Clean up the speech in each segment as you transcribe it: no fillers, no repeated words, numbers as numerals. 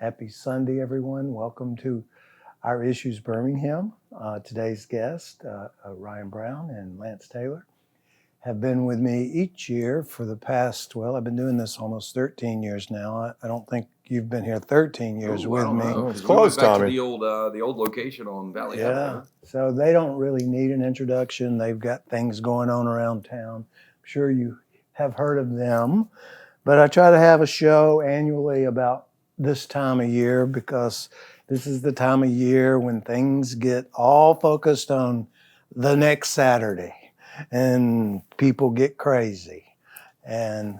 Happy Sunday, everyone. Welcome to Our Issues Birmingham. Today's guests, Ryan Brown and Lance Taylor, have been with me each year for the past, I've been doing this almost 13 years now. I don't think you've been here 13 years with me. Oh, It's close, Tommy. To the old location on Valley Avenue. So they don't really need an introduction. They've got things going on around town. I'm sure you have heard of them. But I try to have a show annually about this time of year because this is the time of year when things get all focused on the next Saturday and people get crazy. And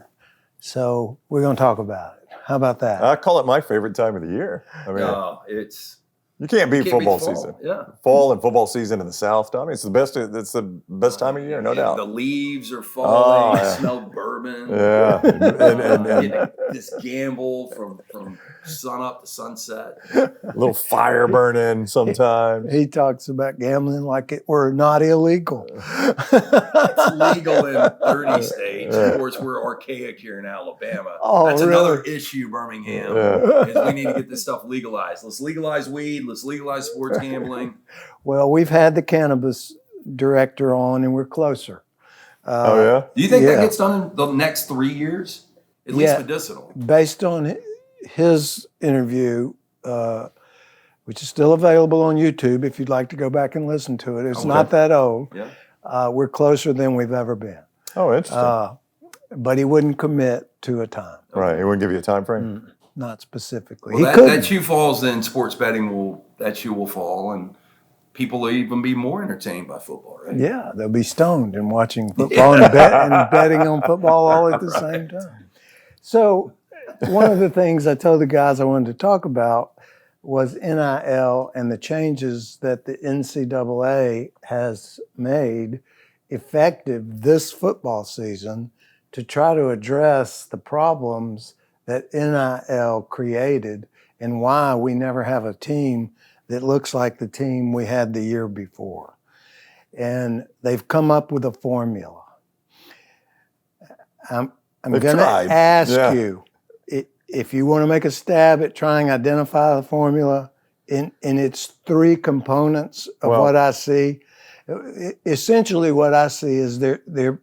so we're going to talk about it. How about that? I call it my favorite time of the year. I mean, you can't beat football season. Yeah, fall and football season in the South, Tommy. It's the best. It's the best time of year, no doubt. The leaves are falling. I smell bourbon. Yeah, and this gamble from sun up to sunset. A little fire burning sometimes. He talks about gambling like it were not illegal. It's legal in 30 states. Of course, we're archaic here in Alabama. Oh, That's really? another issue, Birmingham. Is we need to get this stuff legalized. Let's legalize weed. Let's legalize sports gambling. Well, we've had the cannabis director on, and we're closer. Oh, yeah? Do you think that gets done in the next 3 years? At least medicinal. Based on his interview, which is still available on YouTube if you'd like to go back and listen to it. It's not that old. Yeah. We're closer than we've ever been. Oh, interesting. But he wouldn't commit to a time. Right. He wouldn't give you a time frame? Not specifically. Well, that shoe falls, then sports betting will fall, and people will even be more entertained by football, right? Yeah, they'll be stoned and watching football and betting on football all at the same time. So one of the things I told the guys I wanted to talk about was NIL and the changes that the NCAA has made effective this football season to try to address the problems that NIL created and why we never have a team that looks like the team we had the year before. And they've come up with a formula. I'm going to ask you, if you want to make a stab at trying to identify the formula in its three components of what I see. Essentially what I see is they're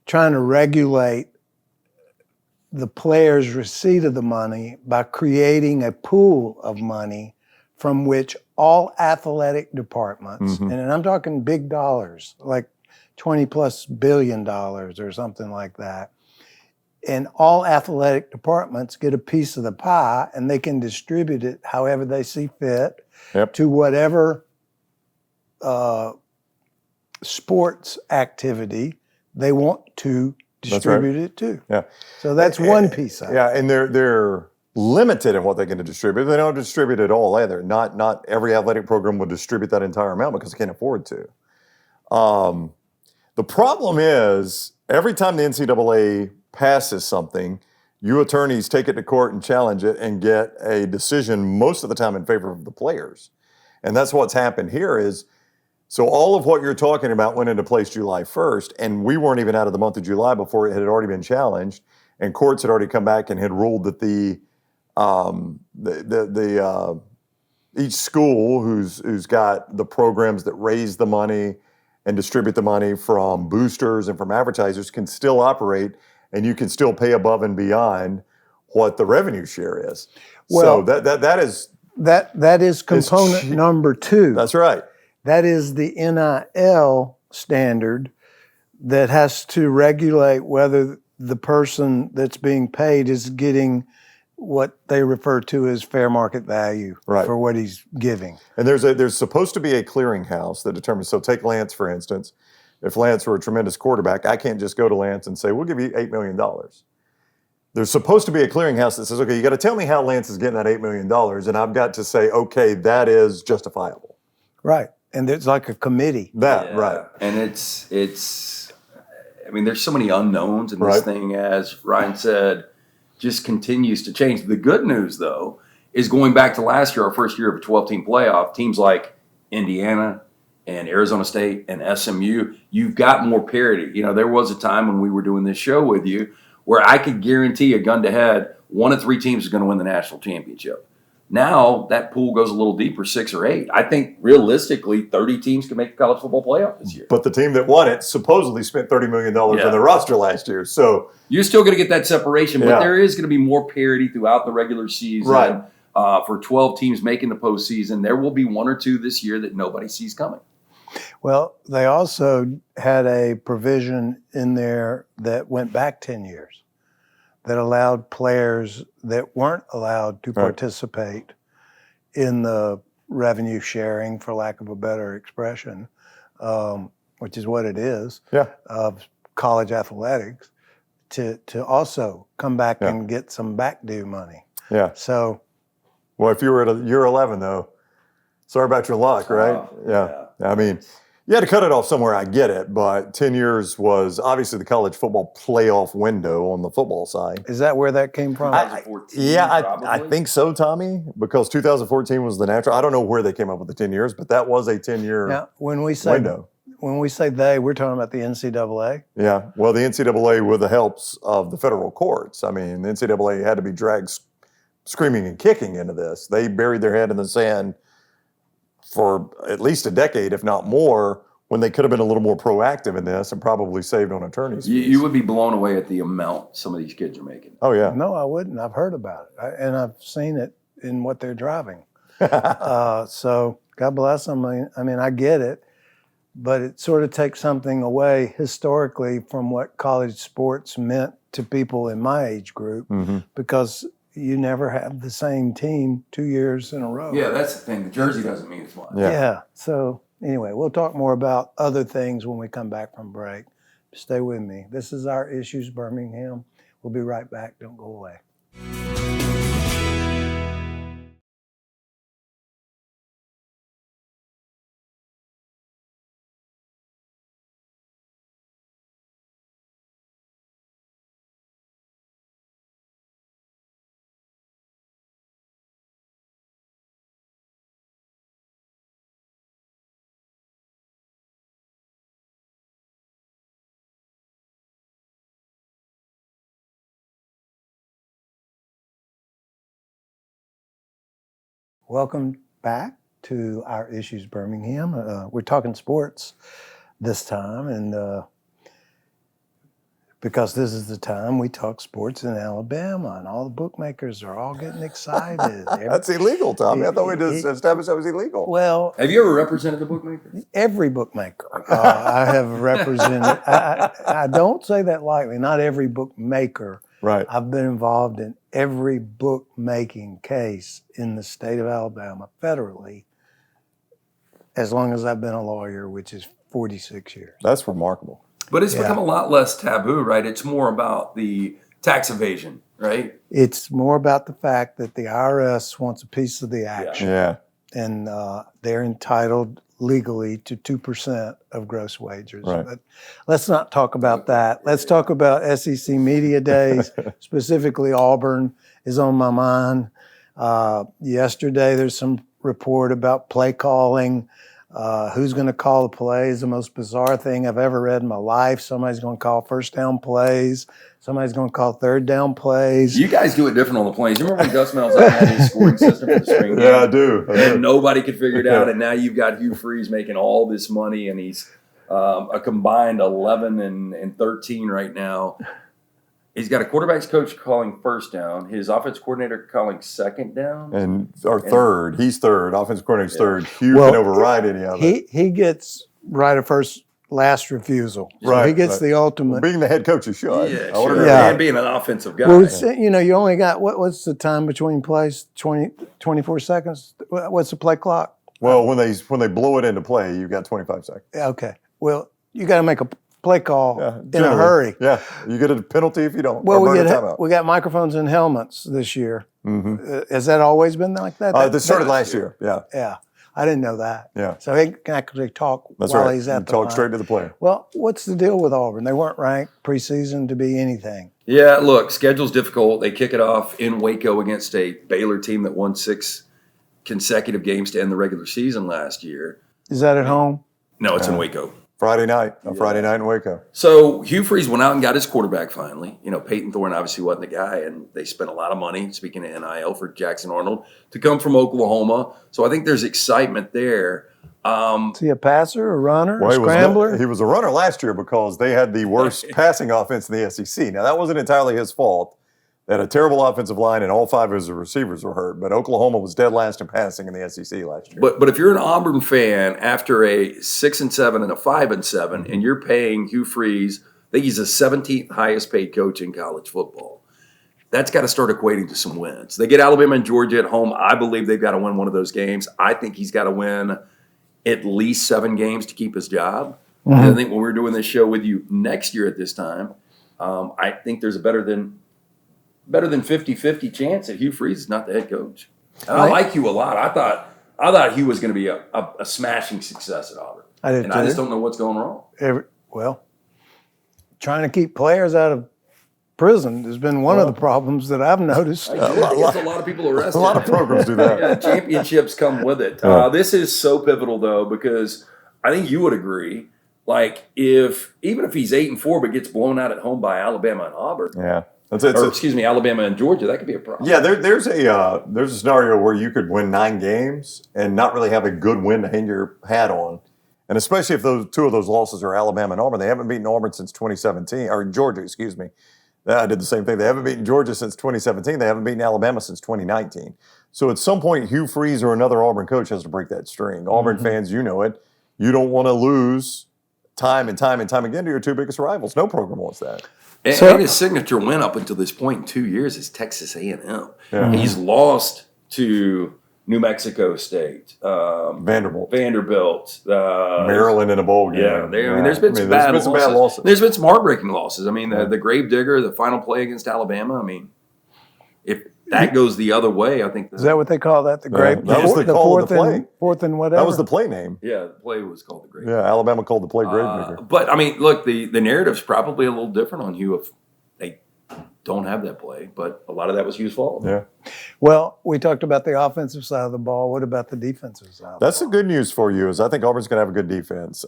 trying to regulate the player's receipt of the money by creating a pool of money from which all athletic departments, and I'm talking big dollars, like $20+ billion or something like that, and all athletic departments get a piece of the pie and they can distribute it however they see fit to whatever sports activity they want to distribute it to. Yeah. So that's one piece of it. Yeah, and they're limited in what they can distribute. They don't distribute it all either. Not every athletic program will distribute that entire amount because they can't afford to. The problem is every time the NCAA passes something, you attorneys take it to court and challenge it and get a decision most of the time in favor of the players. And that's what's happened here is, so all of what you're talking about went into place July 1st, and we weren't even out of the month of July before it had already been challenged, and courts had already come back and had ruled that each school who's got the programs that raise the money and distribute the money from boosters and from advertisers can still operate, and you can still pay above and beyond what the revenue share is. Well, so that is component number two. That's right. That is the NIL standard that has to regulate whether the person that's being paid is getting what they refer to as fair market value for what he's giving. And there's supposed to be a clearinghouse that determines, so take Lance, for instance. If Lance were a tremendous quarterback, I can't just go to Lance and say, we'll give you $8 million. There's supposed to be a clearinghouse that says, okay, you got to tell me how Lance is getting that $8 million, and I've got to say, okay, that is justifiable. Right. And there's like a committee. Right. And it's I mean, there's so many unknowns in this thing, as Ryan said, just continues to change. The good news, though, is going back to last year, our first year of a 12-team playoff, teams like Indiana and Arizona State and SMU, you've got more parity. You know, there was a time when we were doing this show with you where I could guarantee a gun to head one of 3 teams is going to win the national championship. Now that pool goes a little deeper, 6 or 8. I think realistically, 30 teams can make the college football playoff this year. But the team that won it supposedly spent $30 million on their roster last year. So you're still going to get that separation, but there is going to be more parity throughout the regular season. Right. For 12 teams making the postseason, there will be 1 or 2 this year that nobody sees coming. Well, they also had a provision in there that went back 10 years that allowed players that weren't allowed to participate in the revenue sharing, for lack of a better expression, which is what it is, of college athletics, to also come back and get some back due money. Yeah. So, well, if you were at year 11, though, sorry about your luck, right? Yeah. I mean, you had to cut it off somewhere, I get it, but 10 years was obviously the college football playoff window on the football side. Is that where that came from? I think so, Tommy, because 2014 was the natural. I don't know where they came up with the 10 years, but that was a 10-year window. When we say they, we're talking about the NCAA? Yeah, well, the NCAA with the helps of the federal courts. I mean, the NCAA had to be dragged screaming and kicking into this. They buried their head in the sand for at least a decade, if not more, when they could have been a little more proactive in this and probably saved on attorneys' fees. You would be blown away at the amount some of these kids are making. Oh, yeah. No, I wouldn't. I've heard about it, and I've seen it in what they're driving. So God bless them. I mean, I get it, but it sort of takes something away historically from what college sports meant to people in my age group, because you never have the same team 2 years in a row. Yeah, that's the thing. The jersey doesn't mean as much. Yeah. So anyway, we'll talk more about other things when we come back from break. Stay with me. This is Our Issues Birmingham. We'll be right back. Don't go away. Welcome back to Our Issues Birmingham. We're talking sports this time, and because this is the time we talk sports in Alabama, and all the bookmakers are all getting excited. That's illegal, Tommy. I thought we just established that was illegal. Well, have you ever represented the bookmaker? Every bookmaker I have represented. I don't say that lightly. Not every bookmaker. Right. I've been involved in every bookmaking case in the state of Alabama federally as long as I've been a lawyer, which is 46 years. That's remarkable. But it's become a lot less taboo, right? It's more about the tax evasion, right? It's more about the fact that the IRS wants a piece of the action. Yeah. And they're entitled legally to 2% of gross wages. Right. But let's not talk about that. Let's talk about SEC Media Days. Specifically, Auburn is on my mind. Yesterday, there's some report about play calling. Who's going to call the plays? The most bizarre thing I've ever read in my life. Somebody's going to call first down plays. Somebody's going to call third down plays. You guys do it different on the planes. You remember when Gus Malzahn had his scoring system for the spring game? Yeah, I do. And nobody could figure it out. And now you've got Hugh Freeze making all this money, and he's a combined 11 and 13 right now. He's got a quarterback's coach calling first down, his offense coordinator calling second down. Or third. He's third. Offensive coordinator's third. Hugh can override any of it. He gets right of first last refusal. So right. He gets the ultimate. Well, being the head coach, you should. Yeah, sure. And being an offensive guy. Well, you only got, what's the time between plays? 24 seconds? What's the play clock? Well, when they blow it into play, you've got 25 seconds. Okay. Well, you got to make a play call in a hurry. Yeah, you get a penalty if you don't. Well, we got microphones and helmets this year. Mm-hmm. Has that always been like that? This started last year. Yeah. Yeah. I didn't know that. Yeah. So he can actually talk he's at the line. Talk straight to the player. Well, what's the deal with Auburn? They weren't ranked preseason to be anything. Yeah, look, schedule's difficult. They kick it off in Waco against a Baylor team that won 6 consecutive games to end the regular season last year. Is that at home? No, it's in Waco. Friday night in Waco. So Hugh Freeze went out and got his quarterback finally. You know, Peyton Thorne obviously wasn't the guy, and they spent a lot of money, speaking of NIL, for Jackson Arnold to come from Oklahoma. So I think there's excitement there. Is he a passer, a runner, Well, a scrambler? He was a runner last year because they had the worst passing offense in the SEC. Now, that wasn't entirely his fault. They had a terrible offensive line, and all 5 of his receivers were hurt. But Oklahoma was dead last in passing in the SEC last year. But if you're an Auburn fan after a 6-7 and a 5-7, and you're paying Hugh Freeze, I think he's the 17th highest paid coach in college football. That's got to start equating to some wins. They get Alabama and Georgia at home. I believe they've got to win one of those games. I think he's got to win at least 7 games to keep his job. And I think when we're doing this show with you next year at this time, I think there's a better than 50-50 chance that Hugh Freeze is not the head coach. And I like Hugh a lot. I thought Hugh was going to be a smashing success at Auburn. I did and too. I just don't know what's going wrong. Well, trying to keep players out of prison has been one of the problems that I've noticed. Gets a lot of people arrested. A lot of programs do that. Yeah, championships come with it. This is so pivotal though, because I think you would agree. Like even if he's 8-4 but gets blown out at home by Alabama and Auburn, Alabama and Georgia, that could be a problem. Yeah, there's a scenario where you could win 9 games and not really have a good win to hang your hat on, and especially if those 2 of those losses are Alabama and Auburn. They haven't beaten Auburn since 2017, or Georgia, excuse me. I did the same thing. They haven't beaten Georgia since 2017. They haven't beaten Alabama since 2019. So at some point, Hugh Freeze or another Auburn coach has to break that string. Auburn fans, you know it. You don't want to lose time and time again to your 2 biggest rivals. No program wants that. And his signature win up until this point in 2 years is Texas A&M. Yeah. He's lost to New Mexico State, Vanderbilt, Maryland in a bowl game. Yeah, there's been some bad losses. There's been some heartbreaking losses. I mean, the Gravedigger, the final play against Alabama. I mean, if that goes the other way, I think. Is that what they call that? The Grave? That was the call of the play. Fourth and whatever. That was the play name. Yeah, the play was called the Gravedigger. Yeah, Alabama called the play Gravedigger. But I mean, look, the narrative's probably a little different on Hugh if they don't have that play. But a lot of that was Hugh's fault. Yeah. Well, we talked about the offensive side of the ball. What about the defensive side? That's the good news for you. Is I think Auburn's going to have a good defense.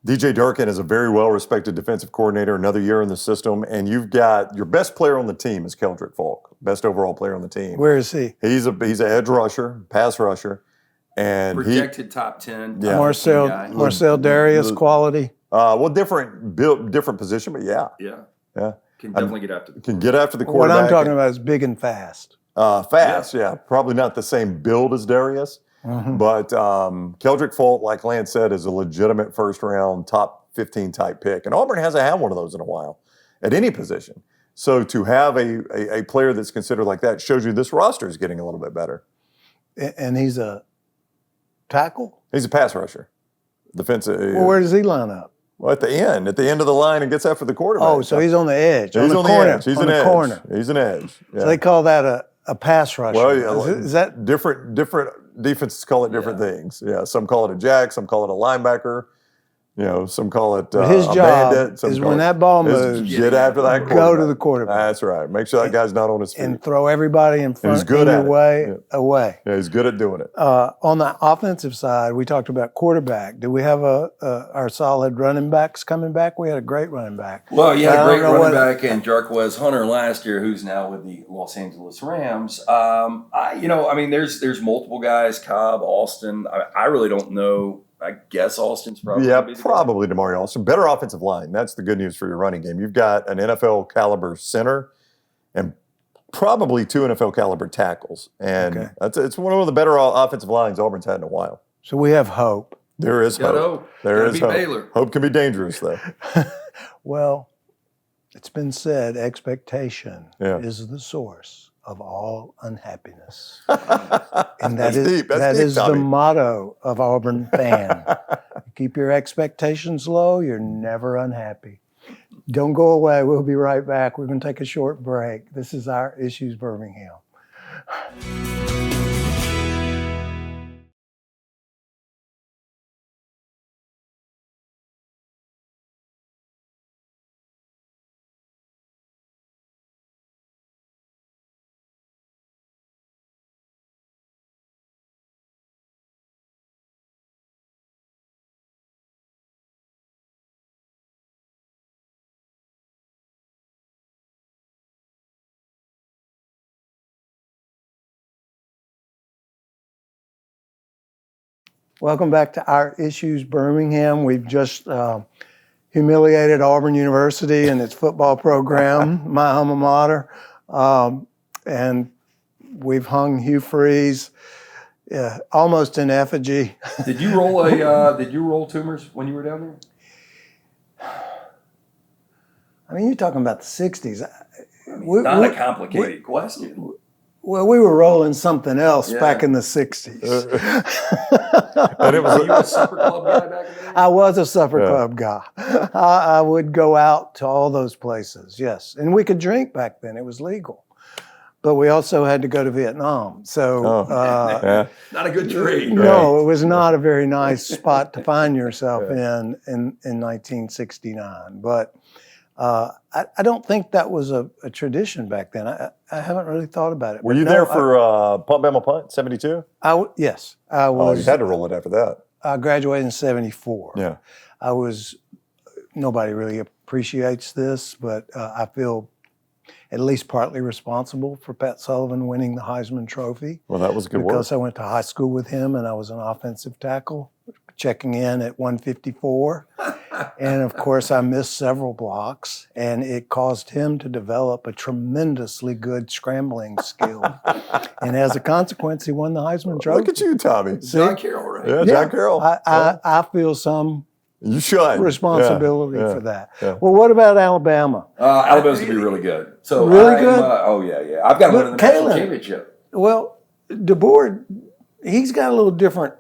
DJ Durkin is a very well-respected defensive coordinator, another year in the system, and you've got your best player on the team is Keldrick Falk, best overall player on the team. Where is he? He's an edge rusher, pass rusher, and projected top 10. Yeah. Marcel Darius quality. Different position, but yeah. Can definitely get after the quarterback. Can get after the quarterback. What I'm talking about is big and fast. Yeah. Probably not the same build as Darius. But Keldrick Falk, like Lance said, is a legitimate first-round, top 15 type pick. And Auburn hasn't had one of those in a while at any position. So to have a player that's considered like that shows you this roster is getting a little bit better. And he's a tackle? He's a pass rusher. Defensive. Well, where does he line up? Well, at the end of the line and gets after the quarterback. Oh, so he's on the edge. He's on the edge. He's an edge. Corner. He's an edge. Yeah. So they call that a pass rusher. Well, is that different defenses call it different things. Yeah, some call it a jack, some call it a linebacker. Some call it his a job bandit. Is when that ball moves, get after that quarterback. Go to the quarterback. That's right. Make sure that guy's not on his feet. And throw everybody in front he's good at away. Yeah, he's good at doing it. On the offensive side, we talked about quarterback. Do we have our solid running backs coming back? We had a great running back. Well, you had a great running back in Jarquez Hunter last year, who's now with the Los Angeles Rams. There's multiple guys, Cobb, Austin. I really don't know. I guess Austin's probably probably Damari Austin. Better offensive line. That's the good news for your running game. You've got an NFL caliber center and probably 2 NFL caliber tackles, and it's one of the better offensive lines Auburn's had in a while. So we have hope. There is hope. There is hope. Baylor. Hope can be dangerous, though. Well, it's been said expectation is the source of all unhappiness. And that is the motto of Auburn fan. Keep your expectations low, you're never unhappy. Don't go away. We'll be right back. We're going to take a short break. This is Our Issues Birmingham. Welcome back to Our Issues Birmingham. We've just humiliated Auburn University and its football program, my alma mater, and we've hung Hugh Freeze almost in effigy. Did you roll tumors when you were down there? I mean, you're talking about the 60s. Not a complicated question. Well, we were rolling something else back in the 60s. And it was Were you a supper club guy back in the day? I was a supper club guy. I would go out to all those places, yes. And we could drink back then. It was legal. But we also had to go to Vietnam. So not a good trade. No, it was not a very nice spot to find yourself in 1969. But I don't think that was a tradition back then. I haven't really thought about it. Were you there for Punt Bama Punt, 72? Yes, I was. Oh, you had to roll it after that. I graduated in 74. Yeah. Nobody really appreciates this, but I feel at least partly responsible for Pat Sullivan winning the Heisman Trophy. Well, that was good work. Because I went to high school with him and I was an offensive tackle, checking in at 154. And of course, I missed several blocks, and it caused him to develop a tremendously good scrambling skill. And as a consequence, he won the Heisman Trophy. Look at you, Tommy. John Carroll, right? Yeah, John Carroll. I feel some responsibility for that. Yeah. Well, what about Alabama? Alabama's going to be really good. So Really good? Oh, yeah. I've got one in the national championship. Well, DeBoer, he's got a little different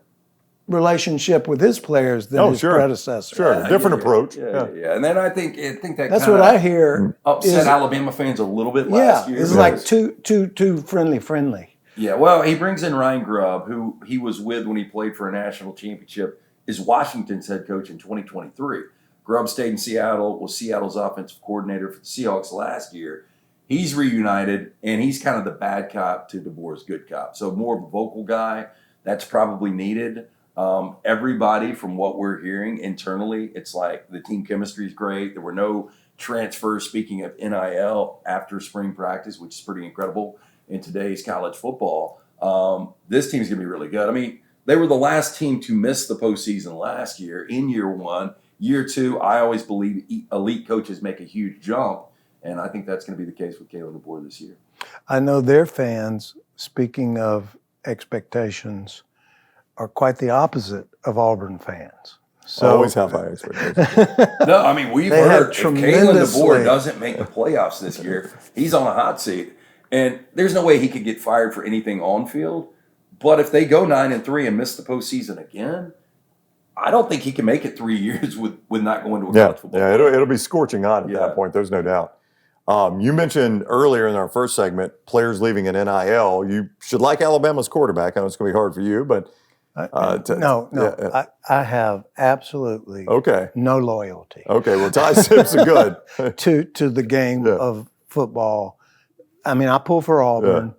relationship with his players than his predecessor. Sure, different approach. Yeah. And then I think that that's what I hear. Upset Alabama fans a little bit last year. It's like too friendly. Yeah, well, he brings in Ryan Grubb, who he was with when he played for a national championship, is Washington's head coach in 2023. Grubb stayed in Seattle, was Seattle's offensive coordinator for the Seahawks last year. He's reunited, and he's kind of the bad cop to DeBoer's good cop. So more of a vocal guy. That's probably needed. Everybody, from what we're hearing internally, it's like the team chemistry is great. There were no transfers, speaking of NIL, after spring practice, which is pretty incredible in today's college football. This team's going to be really good. I mean, they were the last team to miss the postseason last year in year one. Year two, I always believe elite coaches make a huge jump, and I think that's going to be the case with Kalen DeBoer this year. I know their fans, speaking of expectations, are quite the opposite of Auburn fans. So always have high expectations. No, I mean, we've heard if Kalen DeBoer doesn't make the playoffs this year, he's on a hot seat. And there's no way he could get fired for anything on field. But if they go 9-3 and miss the postseason again, I don't think he can make it 3 years with not going to a college football. Yeah, it'll be scorching hot at that point. There's no doubt. You mentioned earlier in our first segment players leaving in NIL. You should like Alabama's quarterback. I know it's going to be hard for you, but I have absolutely no loyalty. Okay, well, Ty Simpson, good to the game of football. I mean, I pull for Auburn.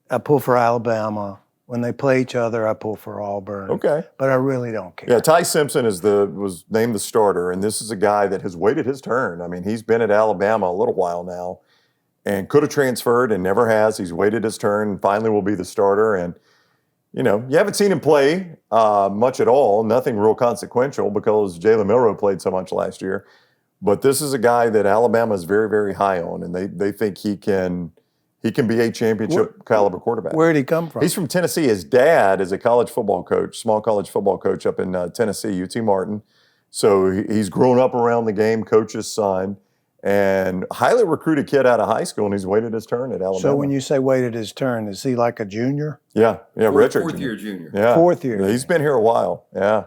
I pull for Alabama. When they play each other, I pull for Auburn. Okay, but I really don't care. Yeah, Ty Simpson was named the starter, and this is a guy that has waited his turn. I mean, he's been at Alabama a little while now, and could have transferred and never has. He's waited his turn, and finally will be the starter. And you know, you haven't seen him play much at all, nothing real consequential because Jalen Milroe played so much last year. But this is a guy that Alabama is very, very high on, and they think he can be a championship caliber quarterback. Where did he come from? He's from Tennessee. His dad is a college football coach, small college football coach up in Tennessee, UT Martin. So he's grown up around the game, coach's son, and highly recruited kid out of high school, and he's waited his turn at Alabama. So when you say waited his turn, is he like a junior? Yeah, Richard. Fourth-year junior. Yeah. Fourth year. Yeah, he's been here a while, And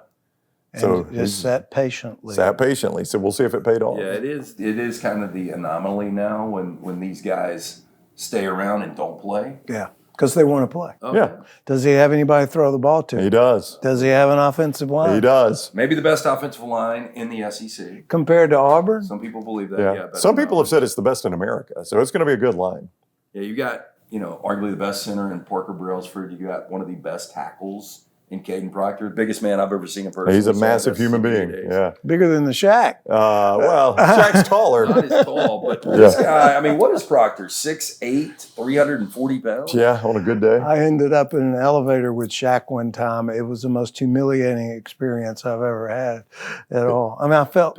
so just sat patiently. So we'll see if it paid off. Yeah, it is kind of the anomaly now when these guys stay around and don't play. Yeah, because they want to play. Okay. Yeah. Does he have anybody to throw the ball to? He does. Does he have an offensive line? He does. Maybe the best offensive line in the SEC. Compared to Auburn? Some people believe that. Yeah. Yeah, Some people have said it's the best in America, so it's going to be a good line. Yeah, you got arguably the best center in Parker Brailsford. You got one of the best tackles in Caden Proctor, biggest man I've ever seen in person. He's a massive human being. Yeah. Bigger than the Shack. Well, Shaq's taller. Not as tall, but this guy, I mean, what is Proctor? 6'8", 340 pounds? Yeah, on a good day. I ended up in an elevator with Shaq one time. It was the most humiliating experience I've ever had at all. I mean, I felt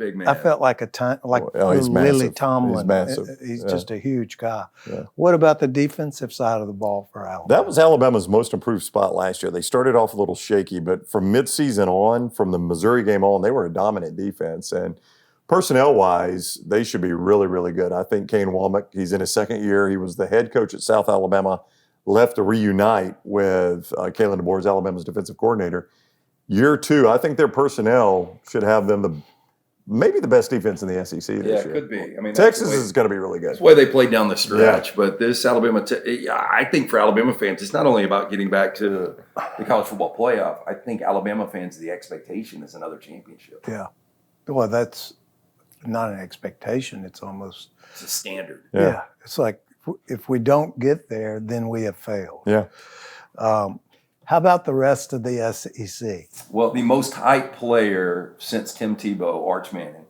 like he's Lily massive. Tomlin. He's massive. He's just a huge guy. Yeah. What about the defensive side of the ball for Alabama? That was Alabama's most improved spot last year. They started off a little shaky, but from midseason on, from the Missouri game on, they were a dominant defense. And personnel-wise, they should be really, really good. I think Kane Womack, he's in his second year. He was the head coach at South Alabama, left to reunite with Kalen DeBoer as Alabama's defensive coordinator. Year two, I think their personnel should have them maybe the best defense in the SEC this year. Yeah, it could be. I mean, Texas is going to be really good. That's the way they played down the stretch. But this Alabama, I think for Alabama fans, it's not only about getting back to the college football playoff. I think Alabama fans, the expectation is another championship. Yeah. Well, that's not an expectation. It's almost it's a standard. Yeah. It's like if we don't get there, then we have failed. Yeah. How about the rest of the SEC? Well, the most hyped player since Tim Tebow, Arch Manning,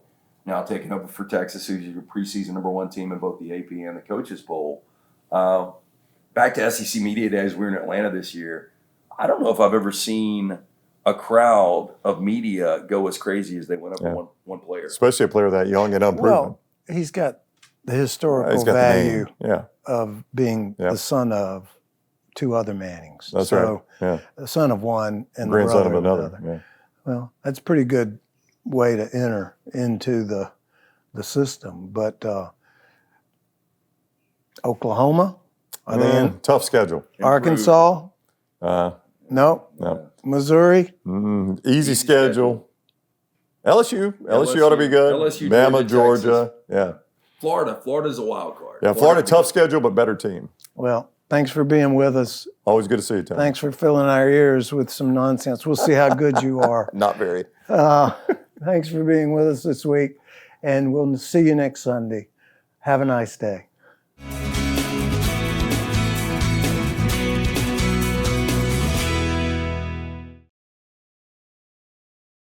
now taking over for Texas, who's your preseason #1 team in both the AP and the Coaches Bowl. Back to SEC Media Days, we were in Atlanta this year. I don't know if I've ever seen a crowd of media go as crazy as they went over one player. Especially a player that young and unproven. Well, he's got the historical value of being the son of two other Mannings. That's right. Yeah. The son of one and grandson the brother of another. Yeah. Well, that's a pretty good way to enter into the system. But Oklahoma, are they in? Tough schedule. Arkansas? No. Missouri? Easy schedule. LSU ought to be good. LSU, Bama, Georgia. Yeah. Florida's a wild card. Yeah, Florida tough schedule, but better team. Well, thanks for being with us. Always good to see you, Tom. Thanks for filling our ears with some nonsense. We'll see how good you are. Not very. Thanks for being with us this week, and we'll see you next Sunday. Have a nice day.